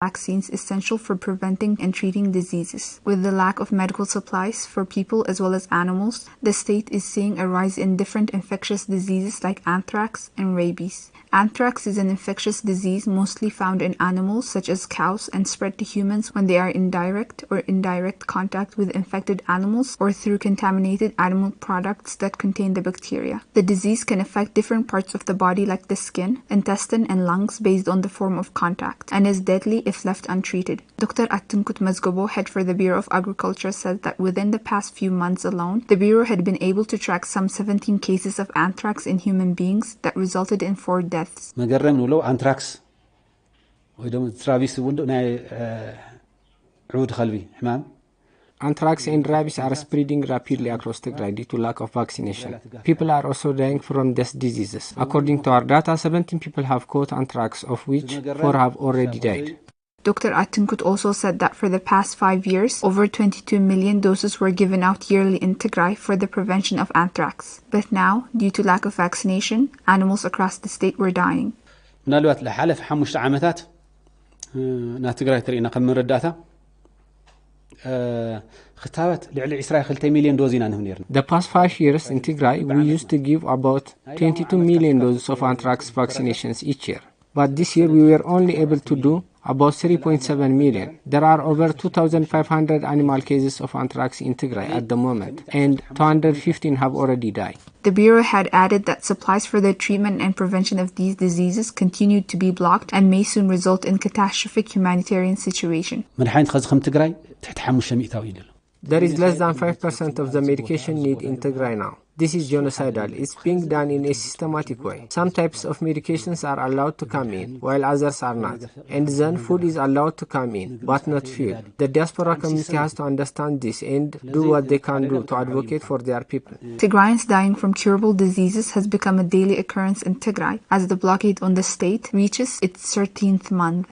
vaccines essential for preventing and treating diseases. With the lack of medical supplies for people as well as animals, the state is seeing a rise in different infectious diseases like anthrax and rabies. Anthrax is an infectious disease mostly found in animals such as cows and spread to humans when they are in direct or indirect contact with infected animals or through contaminated animal products that contain the bacteria. The disease can affect different parts of the body like the skin, intestine, and lungs based on the form of contact, and is deadly if left untreated. Dr. Attunkut Mazgobo, head for the Bureau of Agriculture, said that within the past few months alone, the Bureau had been able to track some 17 cases of anthrax in human beings that resulted in 4 deaths. مجرم نقوله anthrax ويدوم ترافيس وندو ناي عود خلبي حمام. Anthrax and rabies are spreading rapidly across Tigray due to lack of vaccination. People are also dying from these diseases. According to our data, 17 people have caught anthrax, of which 4 have already died. Dr. Attunkut also said that for the past 5 years, over 22 million doses were given out yearly in Tigray for the prevention of anthrax. But now, due to lack of vaccination, animals across the state were dying. ምናልባት لحالف 5 ዓመታት ና ትግራይ ተሪና ከም መረዳታ ختابات لعل 22 مليون دوزينا نحن نيرنا. The past 5 years in Tigray, we used to give about 22 million doses of anthrax vaccinations each year. But this year we were only able to do about 3.7 million. There are over 2,500 animal cases of anthrax in Tigray at the moment, and 215 have already died. The Bureau had added that supplies for the treatment and prevention of these diseases continued to be blocked and may soon result in catastrophic humanitarian situation. There is less than 5% of the medication need in Tigray now. This is genocidal. It's being done in a systematic way. Some types of medications are allowed to come in, while others are not. And then food is allowed to come in, but not fuel. The diaspora community has to understand this and do what they can do to advocate for their people. Tigrayans dying from curable diseases has become a daily occurrence in Tigray as the blockade on the state reaches its 13th month.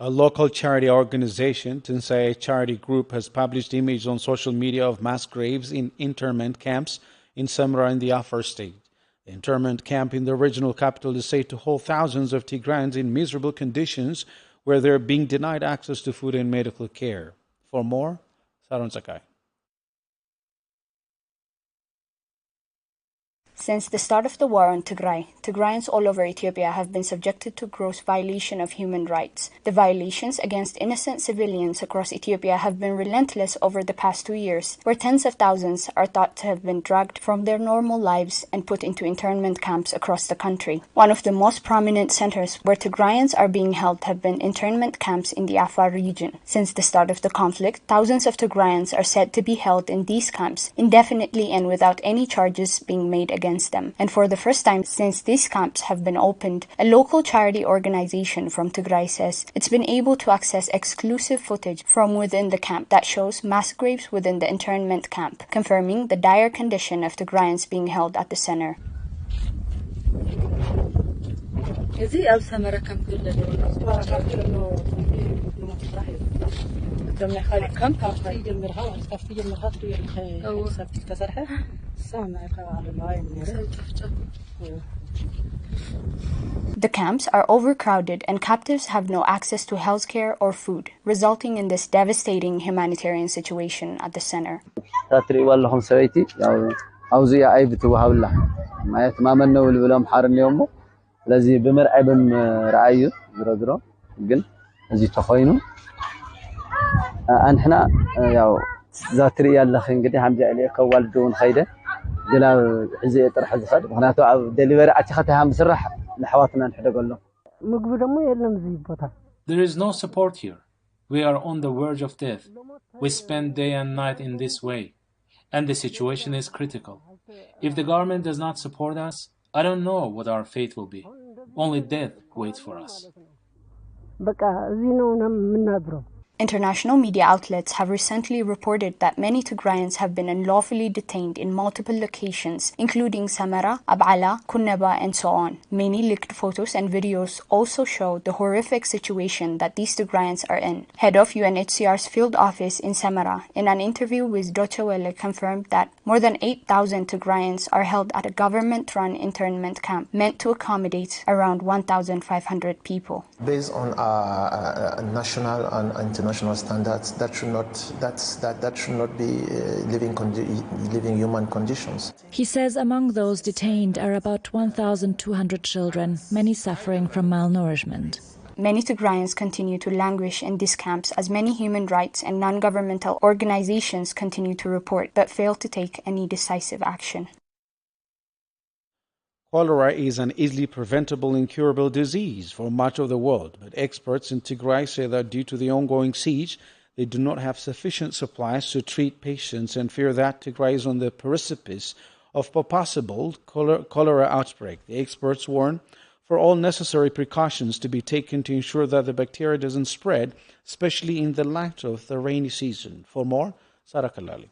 A local charity organization, Tinsay Charity Group, has published images on social media of mass graves in internment camps in Samra in the Afar state. The internment camp in the regional capital is said to hold thousands of Tigrayans in miserable conditions where they're being denied access to food and medical care. For more, Saron Sakai. Since the start of the war on Tigray, Tigrayans all over Ethiopia have been subjected to gross violation of human rights. The violations against innocent civilians across Ethiopia have been relentless over the past 2 years, where tens of thousands are thought to have been dragged from their normal lives and put into internment camps across the country. One of the most prominent centers where Tigrayans are being held have been internment camps in the Afar region. Since the start of the conflict, thousands of Tigrayans are said to be held in these camps indefinitely and without any charges being made against them. And for the first time since these camps have been opened, a local charity organization from Tigray says it's been able to access exclusive footage from within the camp that shows mass graves within the internment camp, confirming the dire condition of Tigrayans being held at the center. The camps are overcrowded and captives have no access to healthcare or food, resulting in this devastating humanitarian situation at the center. لذي بمرعي بمرعيه درو ግን እዚ ተخይኑ አንሕና ያው ዛትሪ ያለህ እንግዲህ ሐምጃ ኢለ ከዋልዶን ኸይደ ግላ ሕዚ ጥራሕ ዝኸድ ምክንያቱ ኣብ ዴሊቨሪ አጭኸተ ሃም ስራሕ ለሐዋትና እንሕደገሎ ምግቡ ደግሞ የለም እዚ ቦታ. There is no support here. We are on the verge of death. We spend day and night in this way, and the situation is critical. If the government does not support us, I don't know what our fate will be. Only death waits for us. International media outlets have recently reported that many Tigrayans have been unlawfully detained in multiple locations, including Samara, Abala, Kunnaba, and so on. Many leaked photos and videos also show the horrific situation that these Tigrayans are in. Head of UNHCR's field office in Samara, in an interview with Deutsche Welle, confirmed that more than 8,000 Tigrayans are held at a government-run internment camp meant to accommodate around 1,500 people. Based on national and international standards, that should not be living human conditions. He says among those detained are about 1,200 children, many suffering from malnourishment. Many Tigrayans continue to languish in these camps as many human rights and non-governmental organizations continue to report but fail to take any decisive action. Cholera is an easily preventable and curable disease for much of the world, but experts in Tigray say that due to the ongoing siege, they do not have sufficient supplies to treat patients and fear that Tigray is on the precipice of a possible cholera outbreak. The experts warn for all necessary precautions to be taken to ensure that the bacteria doesn't spread, especially in the light of the rainy season. For more, Sarah Kalali.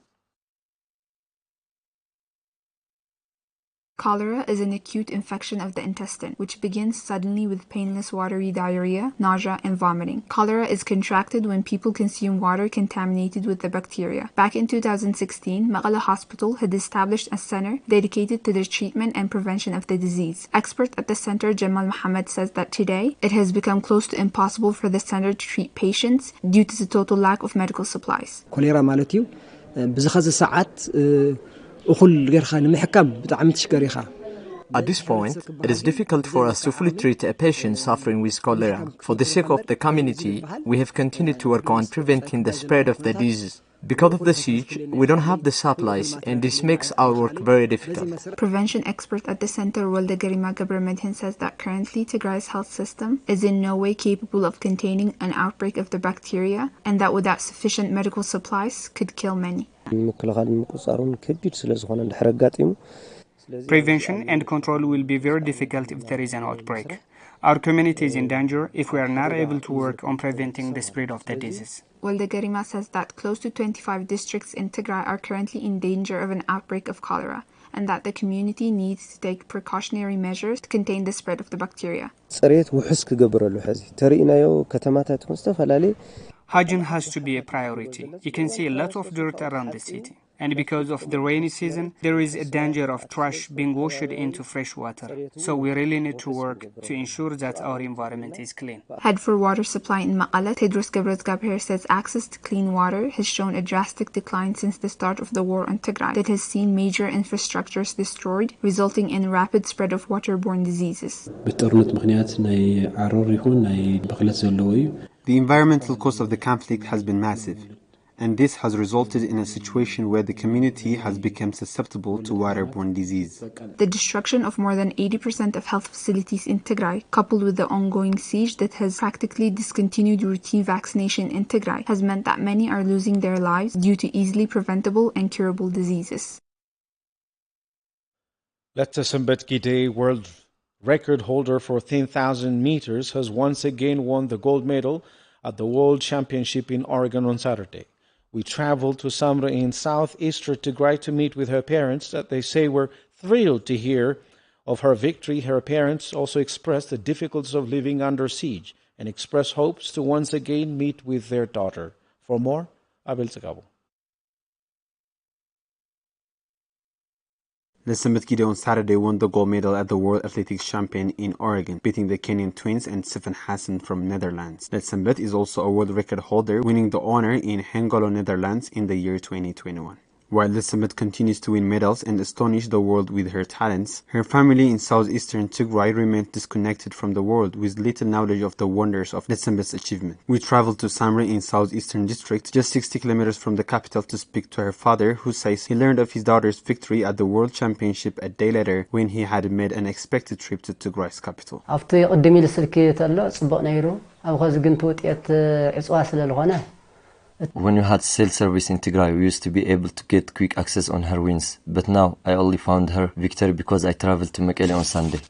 Cholera is an acute infection of the intestine, which begins suddenly with painless watery diarrhea, nausea, and vomiting. Cholera is contracted when people consume water contaminated with the bacteria. Back in 2016, Maqala Hospital had established a center dedicated to the treatment and prevention of the disease. Expert at the center, Jamal Mohammed, says that today, it has become close to impossible for the center to treat patients due to the total lack of medical supplies. Cholera مالتيو بزخز ساعات At this point, it is difficult for us to fully treat a patient suffering with cholera. For the sake of the community, we have continued to work on preventing the spread of the disease. Because of the siege, we don't have the supplies, and this makes our work very difficult. Prevention expert at the center, Walda Garima Gabramedhin, says that currently Tigray's health system is in no way capable of containing an outbreak of the bacteria, and that without sufficient medical supplies could kill many. Prevention and control will be very difficult if there is an outbreak. Our community is in danger if we are not able to work on preventing the spread of the disease. Walda Garima says that close to 25 districts in Tigray are currently in danger of an outbreak of cholera, and that the community needs to take precautionary measures to contain the spread of the bacteria. Hygiene has to be a priority. You can see a lot of dirt around the city. And because of the rainy season, there is a danger of trash being washed into fresh water. So we really need to work to ensure that our environment is clean. Head for water supply in Maqala, Tedros Ghebreyesus says access to clean water has shown a drastic decline since the start of the war on Tigray that has seen major infrastructures destroyed, resulting in rapid spread of waterborne diseases. The environmental cost of the conflict has been massive, and this has resulted in a situation where the community has become susceptible to waterborne disease. The destruction of more than 80% of health facilities in Tigray, coupled with the ongoing siege that has practically discontinued routine vaccination in Tigray, has meant that many are losing their lives due to easily preventable and curable diseases. Lettesambet Gide, world record holder for 10,000 meters, has once again won the gold medal at the World Championship in Oregon on Saturday. We traveled to Samra in southeastern Tigray to meet with her parents that they say were thrilled to hear of her victory. Her parents also expressed the difficulties of living under siege and expressed hopes to once again meet with their daughter. For more, Abel Zegabo. Lettesambet Gide on Saturday won the gold medal at the World Athletics Champion in Oregon, beating the Kenyan twins and Stephen Hassan from Netherlands. Lettesambet is also a world record holder, winning the honor in Hengelo, Netherlands in the year 2021. While Lettesambet continues to win medals and astonish the world with her talents, her family in southeastern Tigray remained disconnected from the world with little knowledge of the wonders of Lettesambet's achievement. We traveled to Samre in southeastern district, just 60 kilometers from the capital, to speak to her father, who says he learned of his daughter's victory at the World Championship a day later when he had made an unexpected trip to Tigray's capital. When we had cell service in Tigray, we used to be able to get quick access on her wins. But now, I only found her victory because I traveled to Mekelle on Sunday.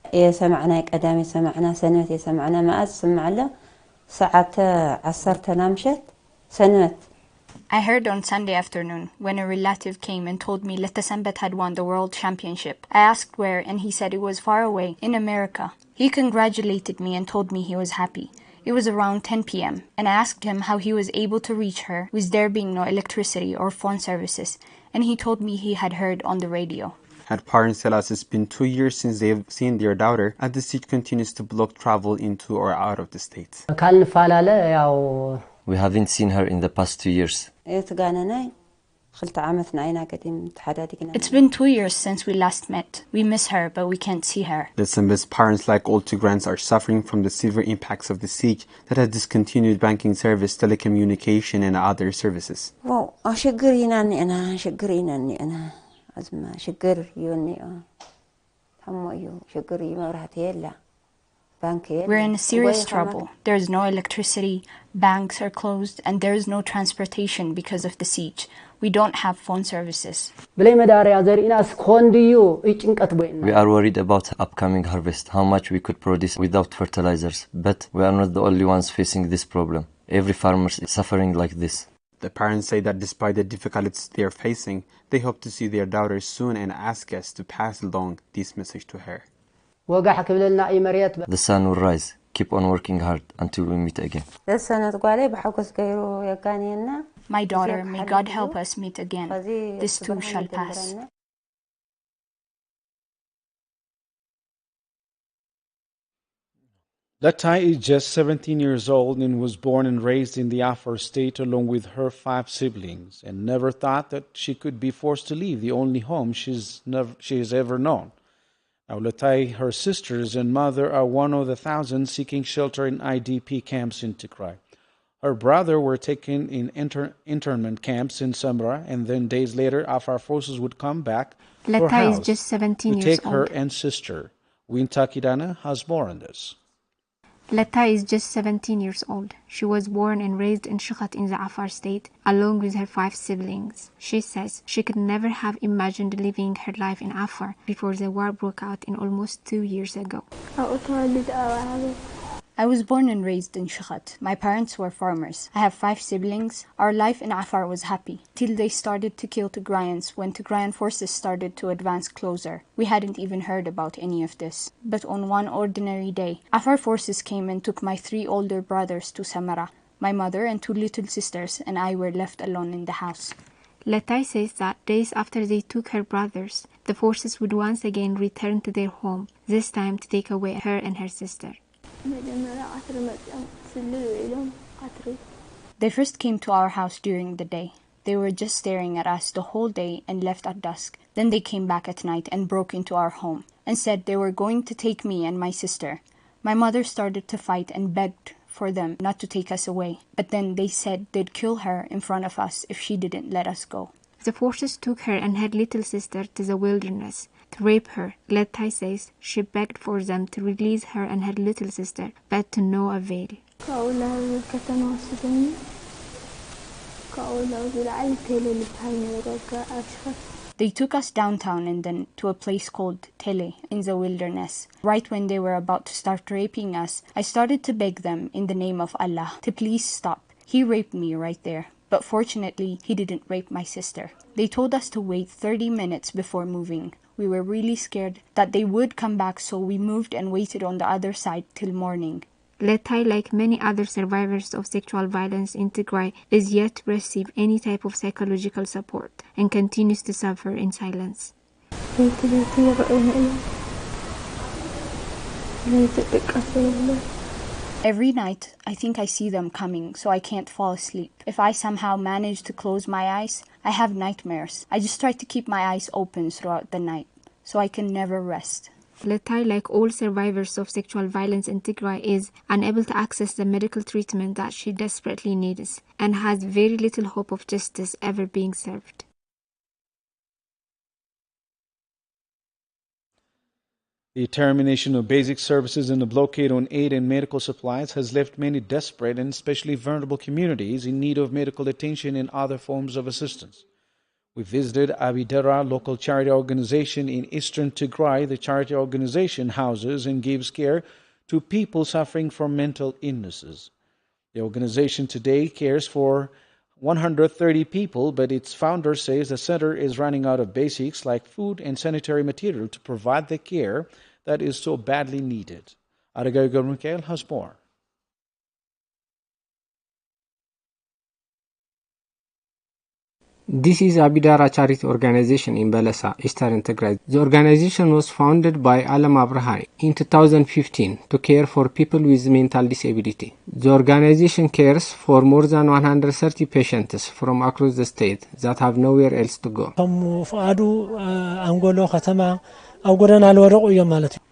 I heard on Sunday afternoon when a relative came and told me Letasanbet had won the world championship. I asked where, and he said it was far away, in America. He congratulated me and told me he was happy. It was around 10 p.m., and I asked him how he was able to reach her with there being no electricity or phone services, and he told me he had heard on the radio. Her parents tell us it's been 2 years since they've seen their daughter, as the siege continues to block travel into or out of the state. We haven't seen her in the past 2 years. It's been 2 years since we last met. We miss her, but we can't see her. Letasanbet's parents, like all Tigrayans, are suffering from the severe impacts of the siege that has discontinued banking service, telecommunication, and other services. We're in serious trouble. There's no electricity, banks are closed, and there's no transportation because of the siege. We don't have phone services. We are worried about upcoming harvest, how much we could produce without fertilizers. But we are not the only ones facing this problem. Every farmer is suffering like this. The parents say that despite the difficulties they are facing, they hope to see their daughter soon and ask us to pass along this message to her. The sun will rise. Keep on working hard until we meet again. My daughter, may God help us meet again. This too shall pass. Latai is just 17 years old and was born and raised in the Afar state along with her 5 siblings, and never thought that she could be forced to leave the only home she has ever known. Now, Latai, her sisters, and mother are one of the thousands seeking shelter in IDP camps in Tigray. Her brother were taken in internment camps in Samra, and then days later, Afar forces would come back to her Latai house is just 17 to years take her old. and sister. Winta Kidana has more on this. Latai is just 17 years old. She was born and raised in Shukhat in the Afar state, along with her 5 siblings. She says she could never have imagined living her life in Afar before the war broke out in almost 2 years ago. I was born and raised in Shukhat. My parents were farmers. I have 5 siblings. Our life in Afar was happy, till they started to kill Tigrayans when Tigrayan forces started to advance closer. We hadn't even heard about any of this. But on one ordinary day, Afar forces came and took my 3 older brothers to Samara. My mother and 2 little sisters and I were left alone in the house. Latai says that days after they took her brothers, the forces would once again return to their home, this time to take away her and her sister. They first came to our house during the day. They were just staring at us the whole day and left at dusk. Then they came back at night and broke into our home and said they were going to take me and my sister. My mother started to fight and begged for them not to take us away. But then they said they'd kill her in front of us if she didn't let us go. The forces took her and her little sister to the wilderness to rape her. Latai says she begged for them to release her and her little sister, but to no avail. They took us downtown and then to a place called Tele in the wilderness. Right when they were about to start raping us, I started to beg them in the name of Allah to please stop. He raped me right there. But fortunately, he didn't rape my sister. They told us to wait 30 minutes before moving. We were really scared that they would come back, so we moved and waited on the other side till morning. Latai, like many other survivors of sexual violence in Tigray, is yet to receive any type of psychological support and continues to suffer in silence. Every night, I think I see them coming, so I can't fall asleep. If I somehow manage to close my eyes, I have nightmares. I just try to keep my eyes open throughout the night, so I can never rest. Latai, like all survivors of sexual violence in Tigray, is unable to access the medical treatment that she desperately needs and has very little hope of justice ever being served. The termination of basic services and the blockade on aid and medical supplies has left many desperate and especially vulnerable communities in need of medical attention and other forms of assistance. We visited Abidera local charity organization in eastern Tigray. The charity organization houses and gives care to people suffering from mental illnesses. The organization today cares for 130 people, but its founder says the center is running out of basics like food and sanitary material to provide the care that is so badly needed. Aragay Gurmikael has more. This is Abidara charity organization in Balasa, Eastern Tigray. The organization was founded by Alam Abrahai in 2015 to care for people with mental disability. The organization cares for more than 130 patients from across the state that have nowhere else to go.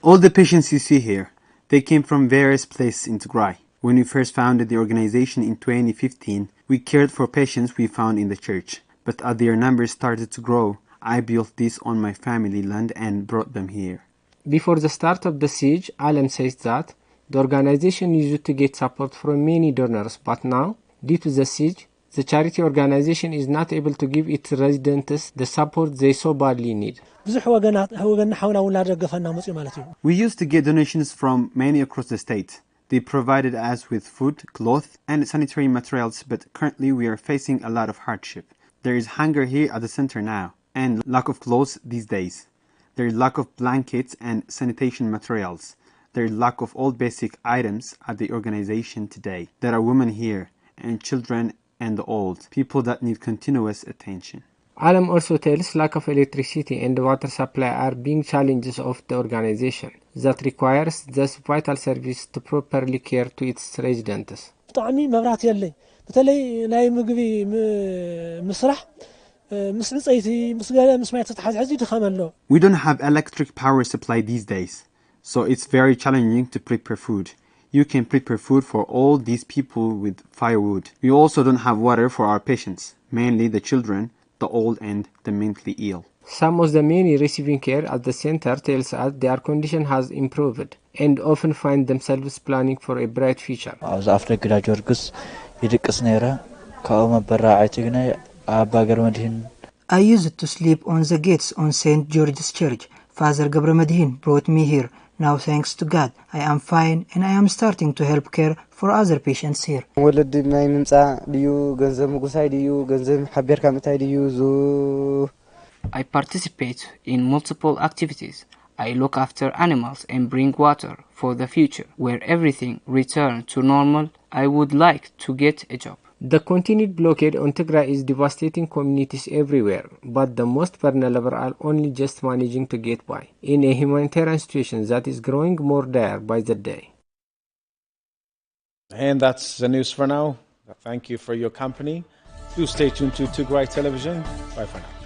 All the patients you see here, they came from various places in Tigray. When we first founded the organization in 2015, we cared for patients we found in the church. But as their numbers started to grow, I built this on my family land and brought them here. Before the start of the siege, Alam says that the organization used to get support from many donors, but now, due to the siege, the charity organization is not able to give its residents the support they so badly need. We used to get donations from many across the state. They provided us with food, clothes, and sanitary materials, but currently we are facing a lot of hardship. There is hunger here at the center now, and lack of clothes these days. There is lack of blankets and sanitation materials. There is lack of all basic items at the organization today. There are women here, and children and the old, people that need continuous attention. Alam also tells lack of electricity and water supply are being challenges of the organization that requires this vital service to properly care to its residents. We don't have electric power supply these days, so it's very challenging to prepare food. You can prepare food for all these people with firewood. We also don't have water for our patients, mainly the children, the old and the mentally ill. Some of the many receiving care at the center tells us their condition has improved and often find themselves planning for a bright future. I used to sleep on the gates on St. George's Church. Father Gabramadhin brought me here. Now, thanks to God, I am fine and I am starting to help care for other patients here. I participate in multiple activities. I look after animals and bring water for the future. Where everything returns to normal, I would like to get a job. The continued blockade on Tigray is devastating communities everywhere, but the most vulnerable are only just managing to get by, in a humanitarian situation that is growing more dire by the day. And that's the news for now. Thank you for your company. Do stay tuned to Tigrai Television. Bye for now.